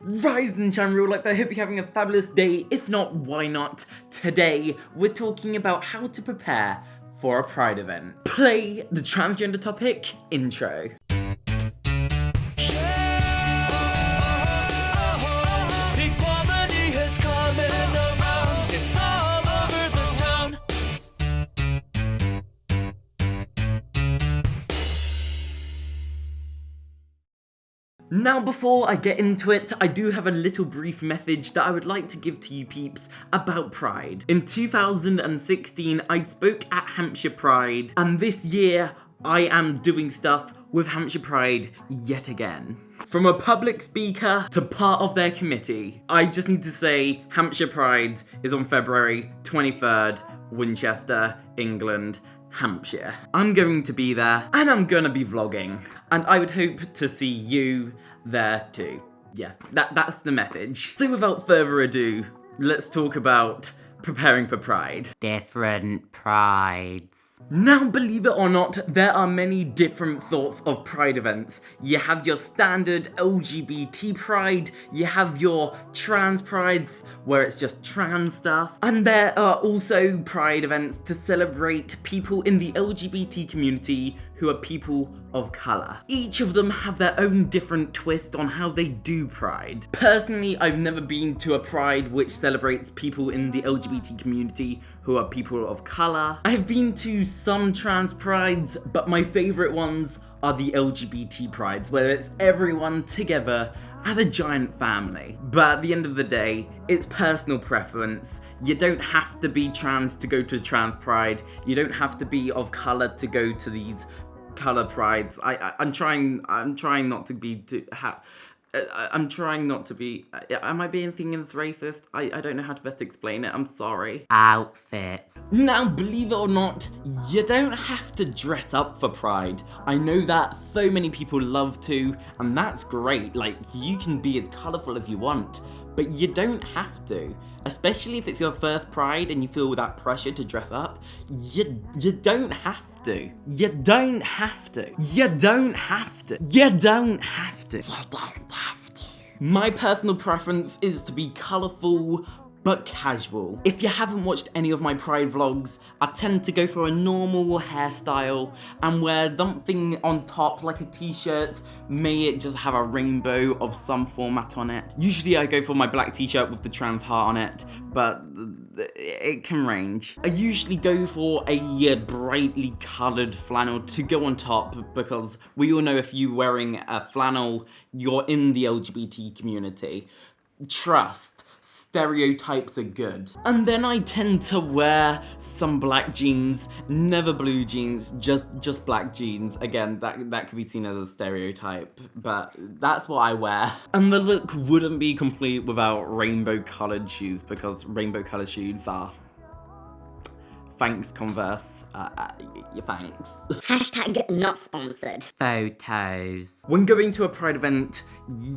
Rise and shine real life. I hope you're having a fabulous day. If not, why not? Today, we're talking about how to prepare for a Pride event. Play the transgender topic intro. Now before I get into it, I do have a little brief message that I would like to give to you peeps about Pride. In 2016, I spoke at Hampshire Pride, and this year, I am doing stuff with Hampshire Pride yet again. From a public speaker to part of their committee, I just need to say Hampshire Pride is on February 23rd, Winchester, England, Hampshire. I'm going to be there, and I'm gonna be vlogging, and I would hope to see you there too. Yeah, that's the message. So without further ado, let's talk about preparing for Pride. Different prides. Now, believe it or not, there are many different sorts of Pride events. You have your standard LGBT Pride, you have your trans Prides, where it's just trans stuff, and there are also Pride events to celebrate people in the LGBT community who are people of colour. Each of them have their own different twist on how they do Pride. Personally, I've never been to a Pride which celebrates people in the LGBT community who are people of colour. I've been to some trans Prides, but my favourite ones are the LGBT Prides, where it's everyone together as a giant family. But at the end of the day, it's personal preference. You don't have to be trans to go to a trans Pride. You don't have to be of colour to go to these colour prides. I'm trying not to be I'm trying not to be. Am I being thinking racist? I don't know how to best explain it. I'm sorry. Outfits. Now, believe it or not, you don't have to dress up for Pride. I know that so many people love to, and that's great. Like, you can be as colourful as you want, but you don't have to. Especially if it's your first Pride and you feel that pressure to dress up. You don't have to. You don't have to. You don't have to. You don't have to. You don't have to. My personal preference is to be colourful but casual. If you haven't watched any of my Pride vlogs, I tend to go for a normal hairstyle and wear something on top like a t-shirt, may it just have a rainbow of some format on it. Usually I go for my black t-shirt with the trans heart on it, but it can range. I usually go for a brightly coloured flannel to go on top, because we all know if you're wearing a flannel, you're in the LGBT community. Trust. Stereotypes are good. And then I tend to wear some black jeans, never blue jeans, just black jeans. Again, that could be seen as a stereotype, but that's what I wear. And the look wouldn't be complete without rainbow colored shoes, because rainbow colored shoes are... Thanks, Converse. Thanks. Hashtag not sponsored. Photos. When going to a Pride event,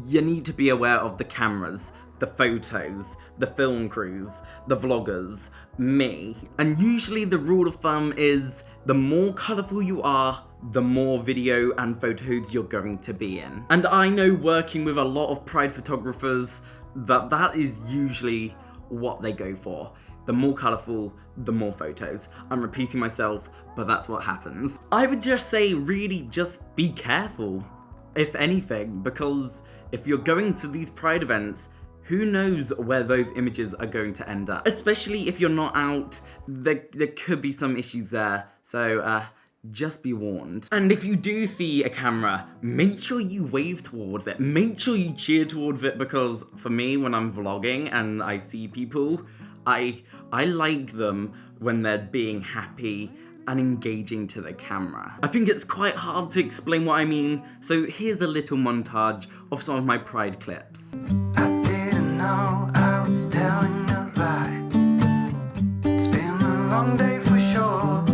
you need to be aware of the cameras, the photos, the film crews, the vloggers, me. And usually the rule of thumb is the more colourful you are, the more video and photos you're going to be in. And I know, working with a lot of Pride photographers, that is usually what they go for. The more colourful, the more photos. I'm repeating myself, but that's what happens. I would just say, really just be careful, if anything, because if you're going to these Pride events, who knows where those images are going to end up? Especially if you're not out, there could be some issues there. So just be warned. And if you do see a camera, make sure you wave towards it. Make sure you cheer towards it, because for me, when I'm vlogging and I see people, I like them when they're being happy and engaging to the camera. I think it's quite hard to explain what I mean, so here's a little montage of some of my Pride clips. No, I was telling a lie. It's been a long day for sure.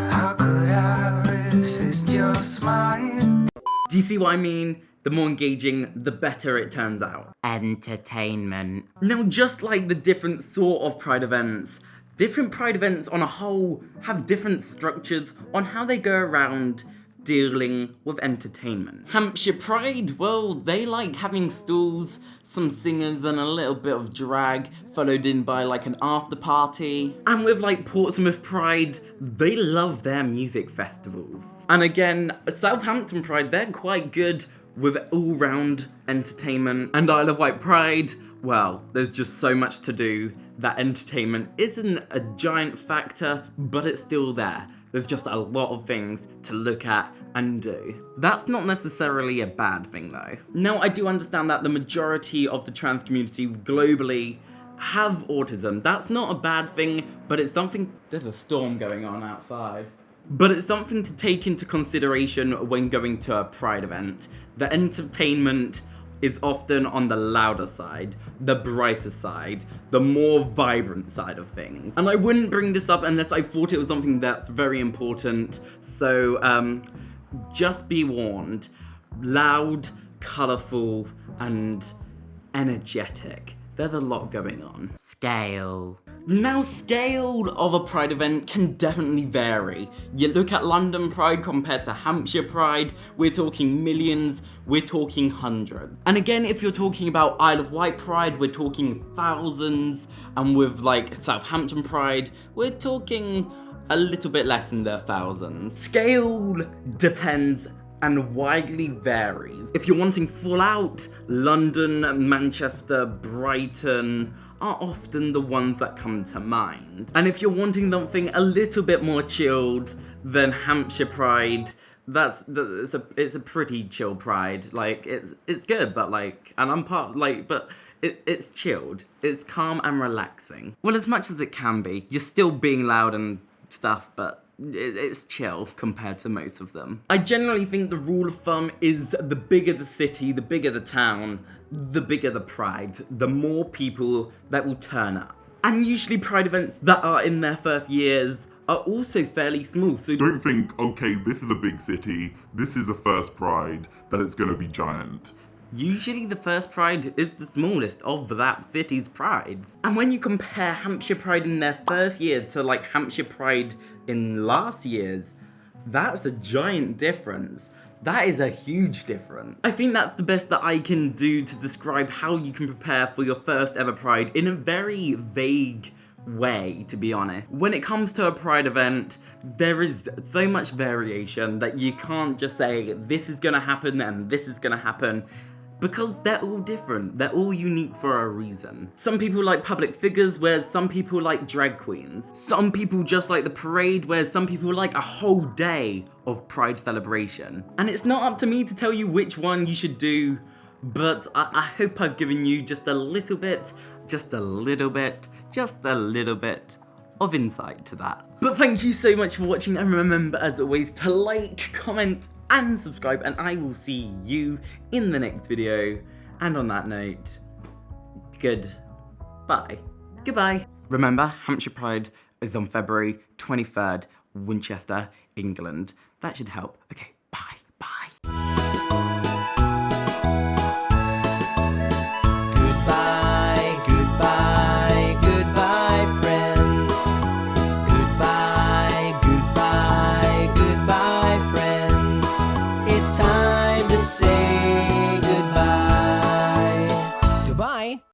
How could I resist your smile? Do you see what I mean? The more engaging, the better it turns out. Entertainment. Now, just like the different sort of Pride events, different Pride events on a whole have different structures on how they go around dealing with entertainment. Hampshire Pride, well, they like having stalls, some singers and a little bit of drag, followed in by like an after party. And with like Portsmouth Pride, they love their music festivals. And again, Southampton Pride, they're quite good with all-round entertainment. And Isle of Wight Pride, well, there's just so much to do that entertainment isn't a giant factor, but it's still there. There's just a lot of things to look at and do. That's not necessarily a bad thing though. Now, I do understand that the majority of the trans community globally have autism. That's not a bad thing, but it's something... There's a storm going on outside. But it's something to take into consideration when going to a Pride event. The entertainment is often on the louder side, the brighter side, the more vibrant side of things. And I wouldn't bring this up unless I thought it was something that's very important. So, just be warned. Loud, colourful, and energetic. There's a lot going on. Scale. Now, scale of a Pride event can definitely vary. You look at London Pride compared to Hampshire Pride, we're talking millions, we're talking hundreds. And again, if you're talking about Isle of Wight Pride, we're talking thousands, and with like Southampton Pride, we're talking a little bit less than the thousands. Scale depends and widely varies. If you're wanting full out, London, Manchester, Brighton are often the ones that come to mind. And if you're wanting something a little bit more chilled, then Hampshire Pride, it's a pretty chill Pride. Like, it's good, but like, and I'm part, like, but it's chilled. It's calm and relaxing. Well, as much as it can be. You're still being loud and stuff, but it's chill compared to most of them. I generally think the rule of thumb is the bigger the city, the bigger the town, the bigger the Pride, the more people that will turn up. And usually Pride events that are in their first years are also fairly small, so Don't think, okay, this is a big city, this is the first Pride, that it's gonna be giant. usually the first Pride is the smallest of that city's prides. And when you compare Hampshire Pride in their first year to like Hampshire Pride in last year's, that's a giant difference. That is a huge difference. I think that's the best that I can do to describe how you can prepare for your first ever Pride in a very vague way, to be honest. When it comes to a Pride event, there is so much variation that you can't just say this is gonna happen and this is gonna happen, because they're all different. They're all unique for a reason. Some people like public figures, whereas some people like drag queens. Some people just like the parade, whereas some people like a whole day of Pride celebration. And it's not up to me to tell you which one you should do, but I hope I've given you just a little bit of insight to that. But thank you so much for watching, and remember, as always, to like, comment, and subscribe, and I will see you in the next video. And on that note, goodbye. Remember, Hampshire Pride is on February 23rd, Winchester, England. That should help. Okay, bye.